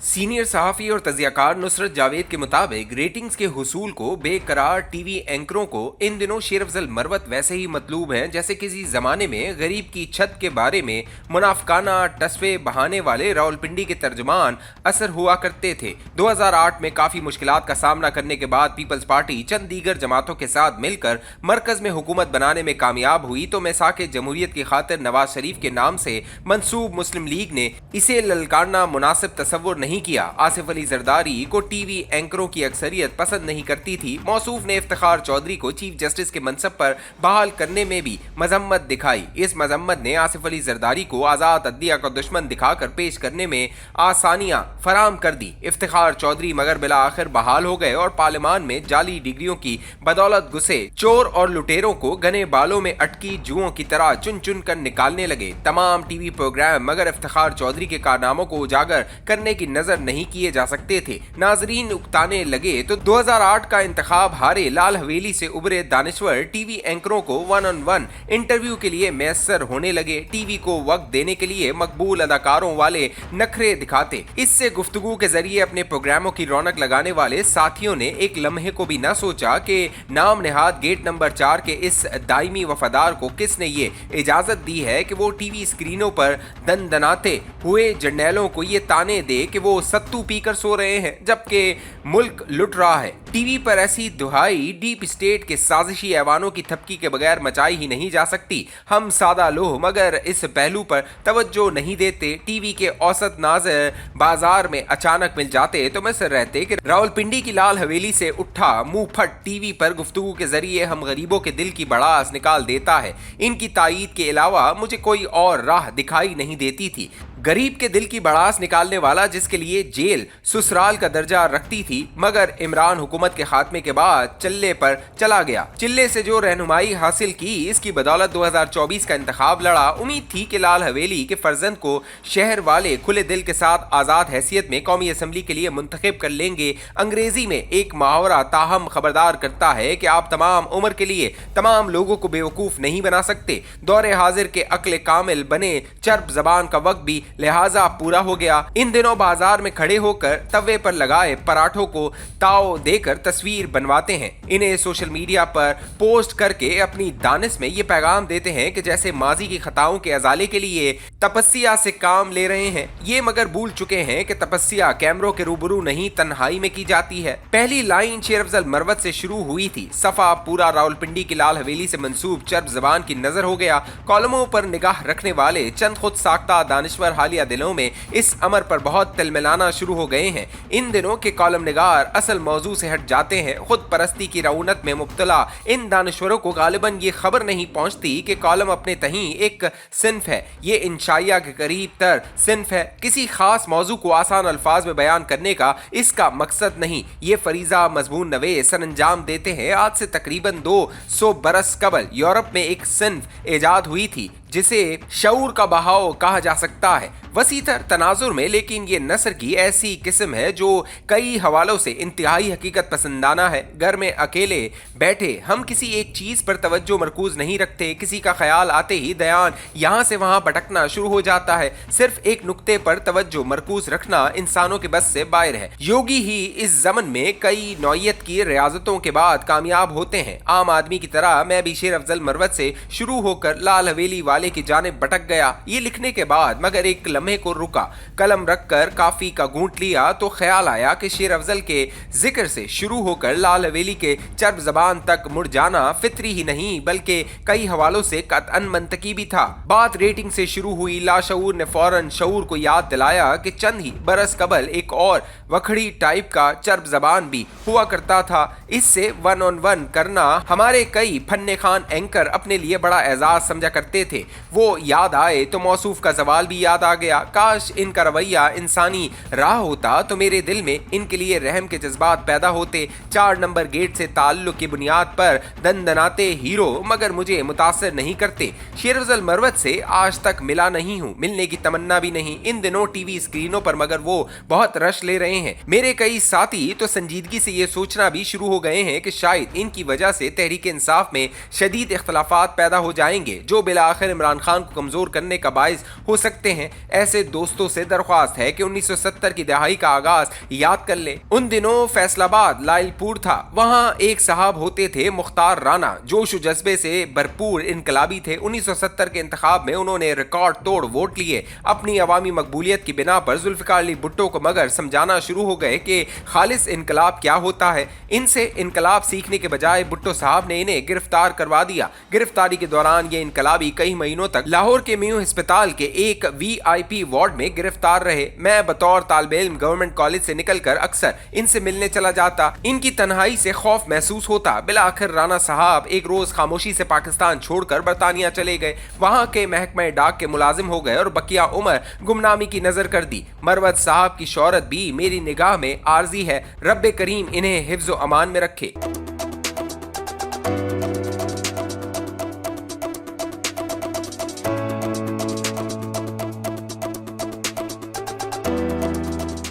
Senior सहाफ़ी और तजियाकार नुसरत जावेद के मुताबिक रेटिंग्स के हुसूल को बेकरार टीवी एंकरों को इन दिनों शेर अफजल मरवत वैसे ही मतलूब हैं जैसे किसी ज़माने में गरीब की छत के बारे में मुनाफकाना टस्वे बहाने वाले रावलपिंडी के तर्जमान असर हुआ करते थे। 2008 में काफ़ी मुश्किलात का सामना करने के बाद पीपल्स पार्टी चंद दीगर जमातों के साथ मिलकर मरकज़ में हुकूमत बनाने में कामयाब हुई तो मैसाक जमहूरियत की खातिर नवाज शरीफ के नाम से मंसूब मुस्लिम लीग ने इसे ललकारना मुनासिब तसव्वुर नहीं किया। आसिफ अली जरदारी को टीवी एंकरों की अक्सरियत पसंद नहीं करती थी। मौसूफ ने इफ्तिखार चौधरी को चीफ जस्टिस के मनसब पर बहाल करने में भी मजम्मत दिखाई। इस मजम्मत ने आसिफ अली जरदारी को आज़ाद अदलिया का दुश्मन दिखाकर पेश करने में आसानियां फराम कर दी। इफ्तिखार चौधरी मगर बिला आखिर बहाल हो गए और पार्लियामान में जाली डिग्रियों की बदौलत घुसे चोर और लुटेरों को गने बालों में अटकी जुओं की तरह चुन चुन कर निकालने लगे। तमाम टीवी प्रोग्राम मगर इफ्तिखार चौधरी के कारनामों को उजागर करने की नजर नहीं किए जा सकते थे। नाजरीन उकताने लगे तो 2008 का इंतखाब हारे लाल हवेली से उभरे दानिश्वर टीवी एंकरों को 1-on-1 इंटरव्यू के लिए मैसर होने लगे। टीवी को वक्त देने के लिए मकबूल अदाकारों वाले नखरे दिखाते। इससे गुफ्तगू के जरिए अपने प्रोग्रामों की रौनक लगाने वाले साथियों ने एक लम्हे को भी न सोचा कि नाम निहाद गेट नंबर 4 के इस दायमी वफादार को किसने ये इजाजत दी है कि वो टीवी स्क्रीनों पर दनदनाते हुए जर्नैलों को ये ताने दे कि वो सत्तू पीकर सो रहे हैं जबकि मुल्क लुट रहा है। टीवी पर ऐसी दुहाई डीप स्टेट के साजिशी ऐवानों की थपकी के बगैर मचाई ही नहीं जा सकती। हम सादा लोग मगर इस पहलू पर तवज्जो नहीं देते। टीवी के औसत नाज़र बाजार में अचानक मिल जाते तो मिस्र रहते कि रावलपिंडी की लाल हवेली से उठा मुंह फट टीवी पर गुफ्तगू के जरिए हम गरीबों के दिल की बड़ास निकाल देता है। इनकी तायीद के अलावा मुझे कोई और राह दिखाई नहीं देती थी। गरीब के दिल की बड़ास निकालने वाला जिसके लिए जेल ससुराल का दर्जा रखती थी मगर इमरान हुकूमत के खात्मे के बाद चल्ले पर चला गया। चिल्ले से जो रहनुमाई हासिल की इसकी बदौलत 2024 का इंतखाब लड़ा। उम्मीद थी कि लाल हवेली के फर्जंद को शहर वाले खुले दिल के साथ आज़ाद हैसियत में कौमी असम्बली के लिए मुंतखब कर लेंगे। अंग्रेजी में एक मुहावरा ताहम खबरदार करता है कि आप तमाम उम्र के लिए तमाम लोगों को बेवकूफ़ नहीं बना सकते। दौरे हाजिर के अक्ल कामिल बने चर्ब जबान का वक्त भी लिहाजा पूरा हो गया। इन दिनों बाजार में खड़े होकर तवे पर लगाए पराठों को ताव देकर तस्वीर बनवाते हैं। इन्हें सोशल मीडिया पर पोस्ट करके अपनी दानिश में ये पैगाम देते हैं कि जैसे माजी की खताओं के अजाले के लिए तपस्या से काम ले रहे हैं। ये मगर भूल चुके हैं कि तपस्या कैमरों के रूबरू नहीं तन्हाई में की जाती है। पहली लाइन शेर अफजल मरवत से शुरू हुई थी। सफा पूरा रावलपिंडी की लाल हवेली से मंसूब चर्ब जबान की नजर हो गया। कॉलमों पर निगाह रखने वाले चंद खुद साख्ता दानिश्वर हालिया दिनों में इस अमर पर बहुत तिलमिलाना शुरू हो गए हैं। इन दिनों के कॉलम निगार असल मौजू से हट जाते हैं। खुद परस्ती की रौनत में मुब्तला इन दानिश्वरों को गालिबन ये खबर नहीं पहुंचती कि कॉलम अपने तहीं एक सिन्फ है। ये इंशाइया के करीब तर सिन्फ है। किसी खास मौजू को आसान अल्फाज में बयान करने का इसका मकसद नहीं। ये फरीजा मजमून नवे सर अंजाम देते हैं। आज से तकरीबन 200 बरस कबल यूरोप में एक सिन्फ ईजाद हुई थी जिसे शऊर का बहाव कहा जा सकता है वसीतर तनाजुर में, लेकिन ये नस्र की ऐसी किस्म है जो कई हवालों से इंतहाई हकीकत पसंदाना है। घर में अकेले बैठे हम किसी एक चीज़ पर तवज्जो मरकूज नहीं रखते। किसी का ख्याल आते ही दयान यहाँ से वहाँ भटकना शुरू हो जाता है। सिर्फ एक नुक्ते पर तवज्जो मरकूज रखना इंसानों के बस से बाहर है। योगी ही इस जमन में कई नौयत की रियाजतों के बाद कामयाब होते हैं। आम आदमी की तरह मैं भी शेर अफजल मरवत से शुरू होकर लाल हवेली वाले की जानिब भटक गया। ये लिखने के बाद मगर एक लम्हे को रुका, कलम रखकर काफी का घूंट लिया तो ख्याल आया कि शेर अफजल के जिक्र से शुरू होकर लाल हवेली के चर्ब जबान तक मुड़ जाना फितरी ही नहीं बल्कि कई हवालों से कतअन मंतकी भी था। बात रेटिंग से शुरू हुई। लाशऊर ने फौरन शऊर को याद दिलाया कि चंद ही बरस कबल एक और वखड़ी टाइप का चर्ब जबान भी हुआ करता था। इससे 1-on-1 करना हमारे कई फन्ने खान एंकर अपने लिए बड़ा एजाज समझा करते थे। वो याद आए तो मौसूफ का सवाल भी याद आ गया। काश इनका रवैया इंसानी राह होता तो मेरे दिल में इनके लिए रहम के जज्बात पैदा होते। 4 नंबर गेट से ताल्लुक की बुनियाद पर दनदनाते हीरो मगर मुझे मुतासर नहीं करते। शेर अफजल मरवत से आज तक मिला नहीं हूँ, मिलने की तमन्ना भी नहीं। इन दिनों टीवी स्क्रीनों पर मगर वो बहुत रश ले रहे हैं। मेरे कई साथी तो संजीदगी से ये सोचना भी शुरू हो गए हैं कि शायद इनकी वजह से तहरीक इंसाफ में शदीद इख्तलाफात पैदा हो जाएंगे जो बिला आखिर इमरान खान को कमजोर करने का बाइस हो सकते हैं। ऐसे दोस्तों से दरख्वास्त है कि 1970 की दहाई का आगाज याद कर ले। उन दिनों फैसलाबाद लाइलपुर था, वहां एक साहब होते थे मुख्तार राना, जोश जज्बे से भरपूर इनकलाबी थे। 1970 के इंतखाब में उन्होंने रिकॉर्ड तोड़ वोट लिए। अपनी अवामी मकबूलियत की बिना पर जुल्फिकार अली भुट्टो को मगर समझाना शुरू हो गए कि खालिस इनकलाब क्या होता है। इनसे इनकलाब सीखने के बजाय भुट्टो साहब ने इन्हें गिरफ्तार करवा दिया। गिरफ्तारी के दौरान ये इनकलाबी कई महीनों तक लाहौर के मेयो अस्पताल के एक VIP वार्ड में गिरफ्तार रहे। मैं बतौर तालिब इल्म गवर्नमेंट कॉलेज से निकलकर अक्सर इनसे मिलने चला जाता। इनकी तन्हाई से खौफ महसूस होता। बिलाखिर राना साहब एक रोज खामोशी से पाकिस्तान छोड़कर बरतानिया चले गए। वहां के महकमा डाक के मुलाजिम हो गए और बकिया उम्र गुमनामी की नजर कर दी। मरवत साहब की शौहरत भी मेरी निगाह में आर्जी है। रब्बे करीम इन्हें हिफ्ज़ व अमान में रखे।